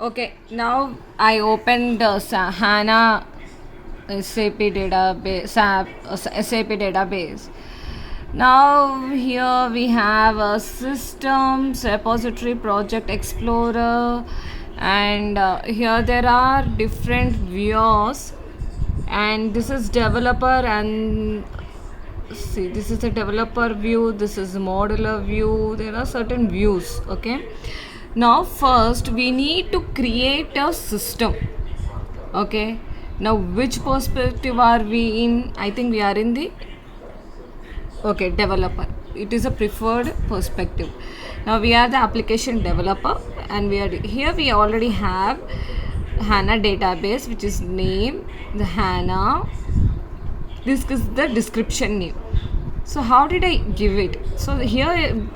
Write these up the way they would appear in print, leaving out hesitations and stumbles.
Okay, now I opened HANA SAP database, SAP database. Now here we have a systems repository project explorer, and here there are different views, and this is developer, and see, this is the developer view, this is modular view, there are certain views. Okay, now first we need to create a system. Okay, now which perspective are we in? I think we are in the, okay, developer. It is a preferred perspective. Now we are the application developer, and we are here. We already have HANA database, which is named the HANA. This is the description name. So how did I give it? So here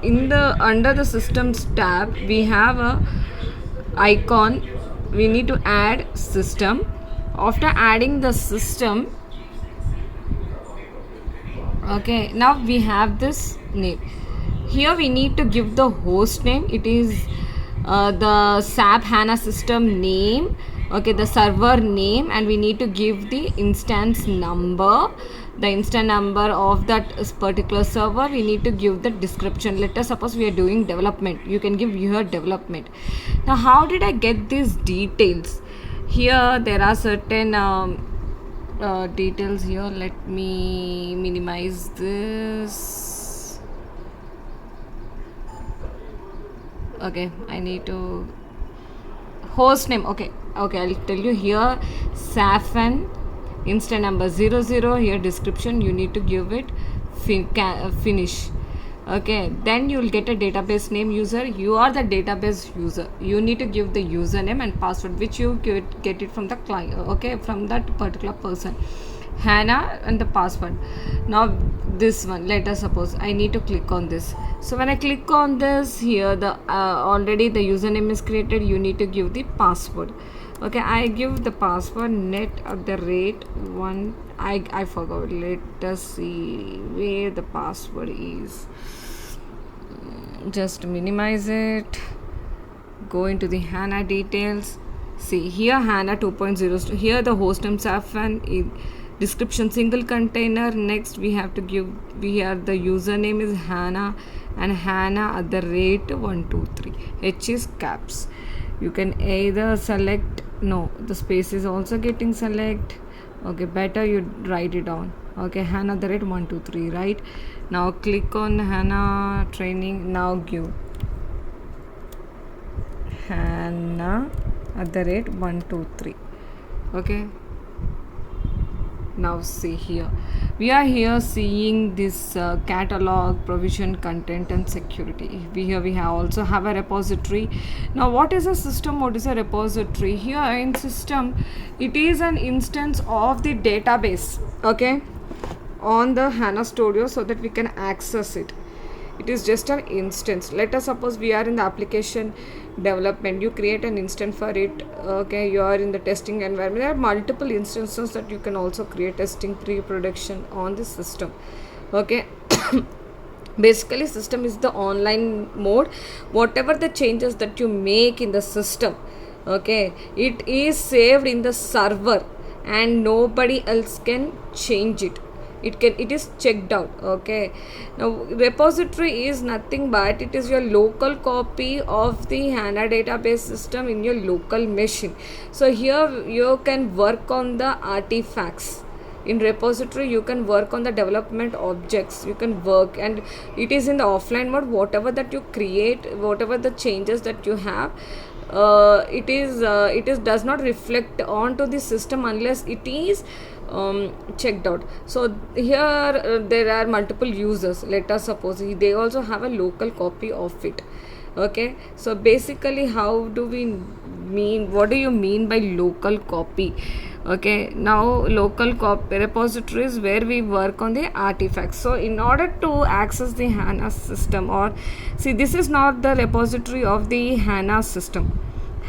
in the under the systems tab, we have a icon. We need to add system. After adding the system, okay, now we have this name. Here we need to give the host name. It is the SAP HANA system name, okay, the server name, and we need to give the instance number, the instance number of that particular server. We need to give the description. Let us suppose we are doing development. You can give your development. Now how did I get these details? Here there are certain details here. Let me minimize this. Okay, I need to host name. Okay, I'll tell you here. Safan instant number 00. Here description, you need to give it finish. Okay, then you will get a database name user. You are the database user. You need to give the username and password, which you get it from the client, okay, from that particular person. HANA and the password. Now this one, let us suppose I need to click on this. So when I click on this, here the already the username is created. You need to give the password. Okay, I give the password net@1. I forgot. Let us see where the password is. Just minimize it. Go into the HANA details. See here HANA 2.0. Here the host name Safan, description single container. Next we have to give, we have the username is HANA, and HANA@123. H is caps. You can either select, no, the space is also getting select. Okay, better you write it down. Okay, HANA@123, right? Now click on HANA training. Now give HANA@123. Okay, now see here, we are here seeing this catalog, provision, content, and security. We also have a repository. Now what is a system, what is a repository? Here in system, it is an instance of the database, okay, on the HANA Studio, so that we can access it. It is just an instance. Let us suppose we are in the application development. You create an instance for it. Okay, you are in the testing environment. There are multiple instances that you can also create testing pre-production on the system. Okay. Basically system is the online mode. Whatever the changes that you make in the system, okay, it is saved in the server and nobody else can change it. It is checked out. Okay, now repository is nothing but it is your local copy of the HANA database system in your local machine. So here you can work on the artifacts. In repository you can work on the development objects. You can work, and it is in the offline mode. Whatever that you create, whatever the changes that you have, it is does not reflect onto the system unless it is checked out. So here there are multiple users. Let us suppose they also have a local copy of it. Okay, so basically how do we mean, what do you mean by local copy? Okay, now local copy repositories where we work on the artifacts. So in order to access the HANA system, or see, this is not the repository of the HANA system.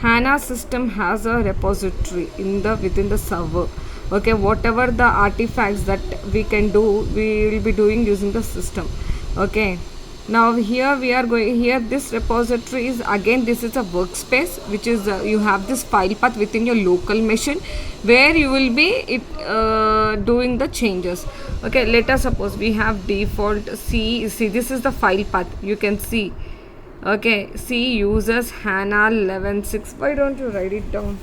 HANA system has a repository within the server. Okay, whatever the artifacts that we can do, we will be doing using the system. Okay, Now here we are going, here this repository is again, this is a workspace which is you have this file path within your local machine where you will be doing the changes. Okay, let us suppose we have default see this is the file path, you can see. Okay, see users HANA 11.6. Why don't you write it down?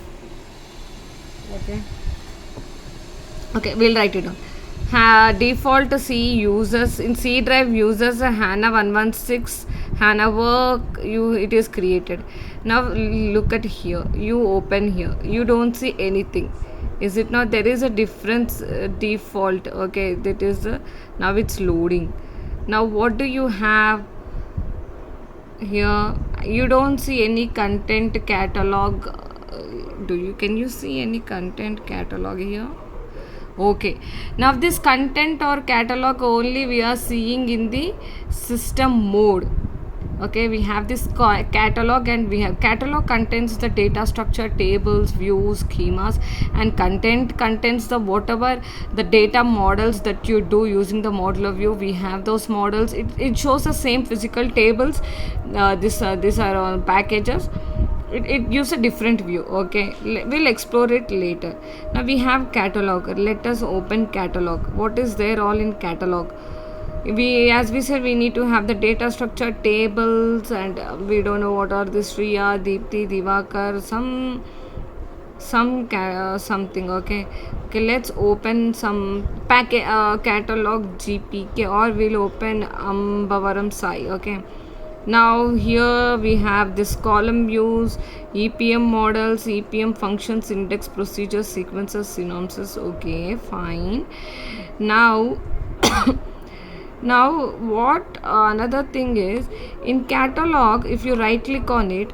Okay, we'll write it down. Default C users in C drive users HANA 116 HANA work it is created. Now look at here, you open here, you don't see anything, is it not? There is a difference default. Okay, that is now it's loading. Now what do you have here? You don't see any content catalog. Can you see any content catalog here? Okay, now this content or catalog only we are seeing in the system mode. Okay, we have this catalog, and we have catalog contains the data structure, tables, views, schemas, and content contains the whatever the data models that you do using the modular view. We have those models. It shows the same physical tables. These are all packages. It gives a different view. Okay, we'll explore it later. Now we have catalog. Let us open catalog. What is there all in catalog? As we said, we need to have the data structure, tables, and we don't know what are this. Shriya, Deepthi, Divakar, something. Okay, let's open some catalog GPK, or we'll open Ambavaram Sai. Okay, now here we have this column views, EPM models, EPM functions, index, procedures, sequences, synopsis. Okay, fine. Now now what another thing is, in catalog, if you right click on it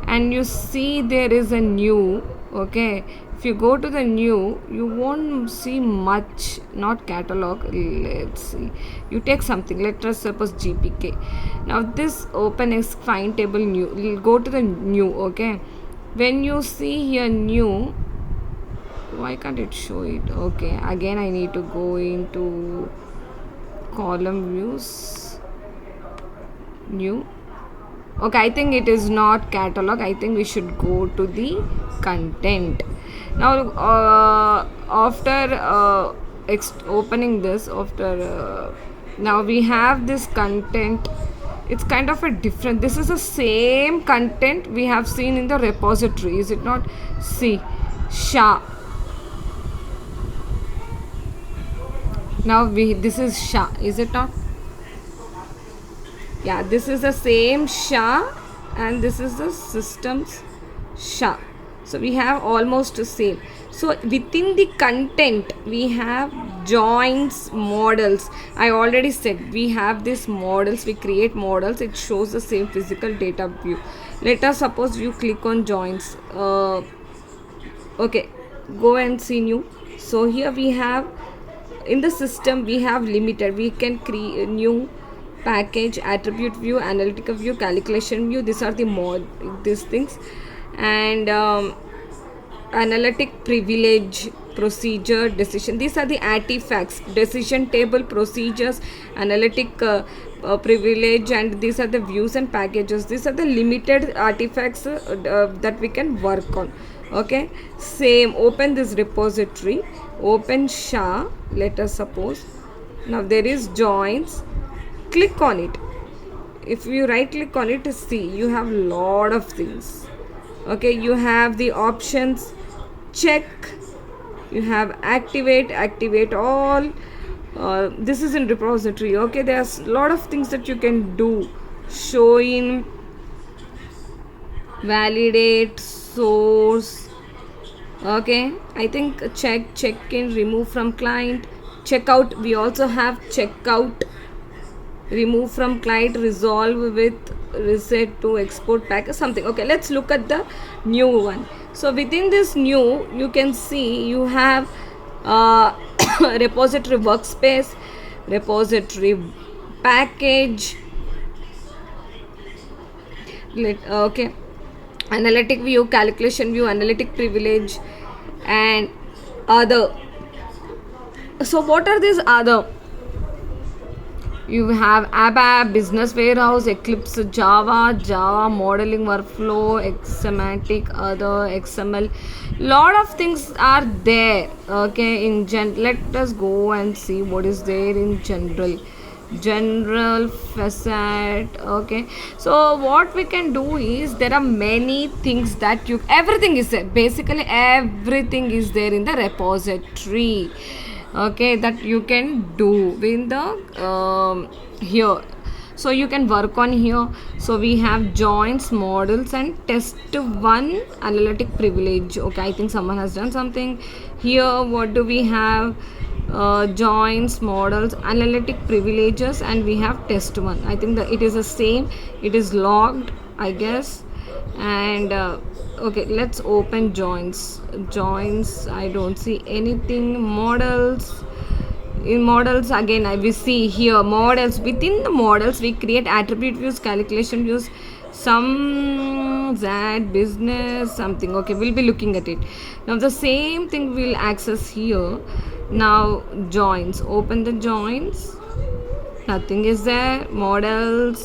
and you see there is a new. Okay, if you go to the new, you won't see much, not catalog. Let's see, you take something, let us suppose GPK. Now this open is find table new, you'll go to the new. Okay, when you see here new, why can't it show it? Okay, again I need to go into column views, new. Okay, I think it is not catalog. I think we should go to the content. Now after opening this, now we have this content. It's kind of a different, this is the same content we have seen in the repository, is it not? See, SHA. Now this is SHA, is it not? Yeah, this is the same SHA, and this is the system's SHA. So we have almost the same. So within the content we have joins, models. I already said we have these models, we create models, it shows the same physical data view. Let us suppose you click on joins. Okay, go and see new. So here we have, in the system we have limited, we can create new package, attribute view, analytical view, calculation view. These are the these things. And analytic privilege, procedure, decision, these are the artifacts, decision table, procedures, analytic privilege, and these are the views and packages. These are the limited artifacts that we can work on. Okay, same, open this repository, open SHA, let us suppose. Now there is joins, click on it. If you right click on it, see, you have lot of things. Okay, you have the options, check, you have activate all. This is in repository. Okay, there's a lot of things that you can do. Show in, validate, source. Okay, I think check in, remove from client, checkout. We also have checkout, remove from client, resolve with reset to export package, something. Okay, let's look at the new one. So within this new, you can see you have repository workspace, repository package, okay, analytic view, calculation view, analytic privilege, and other. So what are these other? You have ABAP, Business Warehouse, Eclipse, Java modeling workflow, semantic, other XML. Lot of things are there. Okay, let us go and see what is there in general facet. Okay, so what we can do is, there are many things that everything is there. Basically everything is there in the repository. Okay, that you can do in the here. So you can work on here. So we have joins, models, and test one analytic privilege. Okay, I think someone has done something here. What do we have? Joins, models, analytic privileges, and we have test one. I think that it is the same. It is logged, I guess. And okay, let's open joins. I don't see anything. Models, in models again, we see here models. Within the models we create attribute views, calculation views, some that business something. Okay, we'll be looking at it now. The same thing we'll access here. Now joins, open the joins, nothing is there. Models,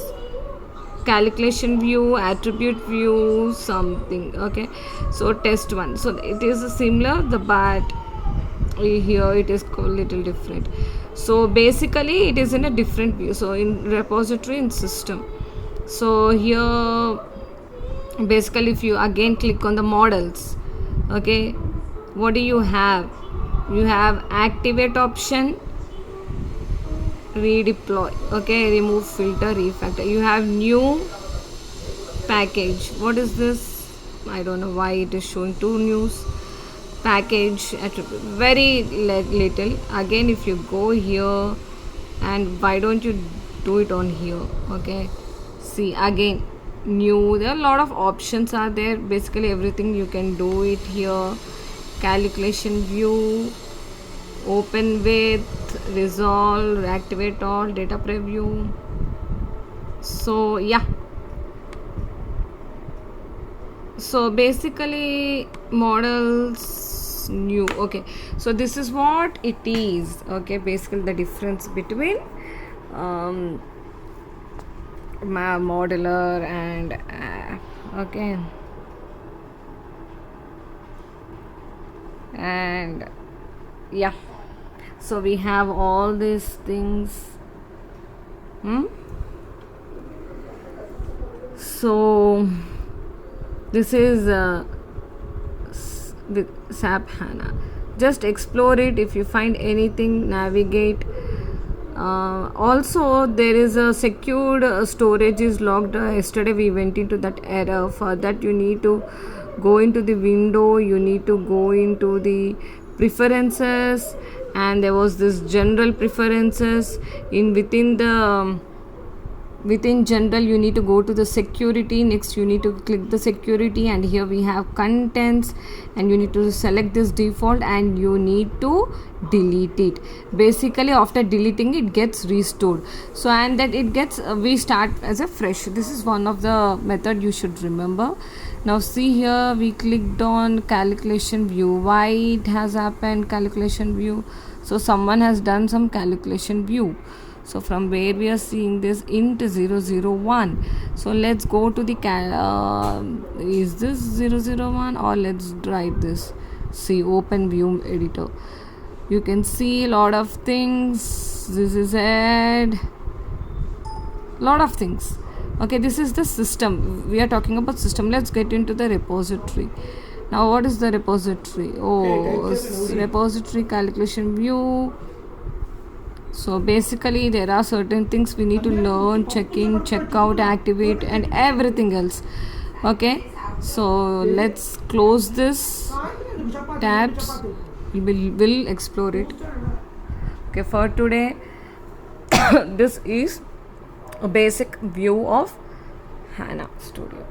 calculation view, attribute view, something. Okay, so test one. So it is similar, but here it is a little different. So basically it is in a different view. So in repository, in system. So here basically if you again click on the models, okay, what do you have? You have activate option, redeploy, okay, remove filter, refactor. You have new package. What is this? I don't know why it is showing two news. Package attribute, very little. Again, if you go here, and why don't you do it on here? Okay, see again new. There are a lot of options are there. Basically everything you can do it here. Calculation view, open with, resolve, activate all, data preview. So yeah, so basically models new. Okay, so this is what it is. Okay, basically the difference between modeler and okay, and yeah, so we have all these things. So this is with SAP HANA. Just explore it. If you find anything, navigate. Also there is a secured storage is locked. Yesterday we went into that error. For that you need to go into the window, you need to go into the preferences, and there was this general preferences. Within general you need to go to the security. Next you need to click the security, and here we have contents, and you need to select this default, and you need to delete it. Basically after deleting it gets restored. So and that it gets we start as a fresh. This is one of the method you should remember. Now see here, we clicked on calculation view. Why it has happened calculation view? So someone has done some calculation view. So from where we are seeing this int 001. So let's go to the is this 001, or let's write this. See, open view editor. You can see a lot of things. This is it. Lot of things. Okay, this is the system. We are talking about system. Let's get into the repository. Now what is the repository? Repository calculation view. So basically there are certain things we need to learn: check in, check out, activate, and everything else. Okay, so let's close this tabs. We'll explore it. Okay, for today this is a basic view of HANA Studio.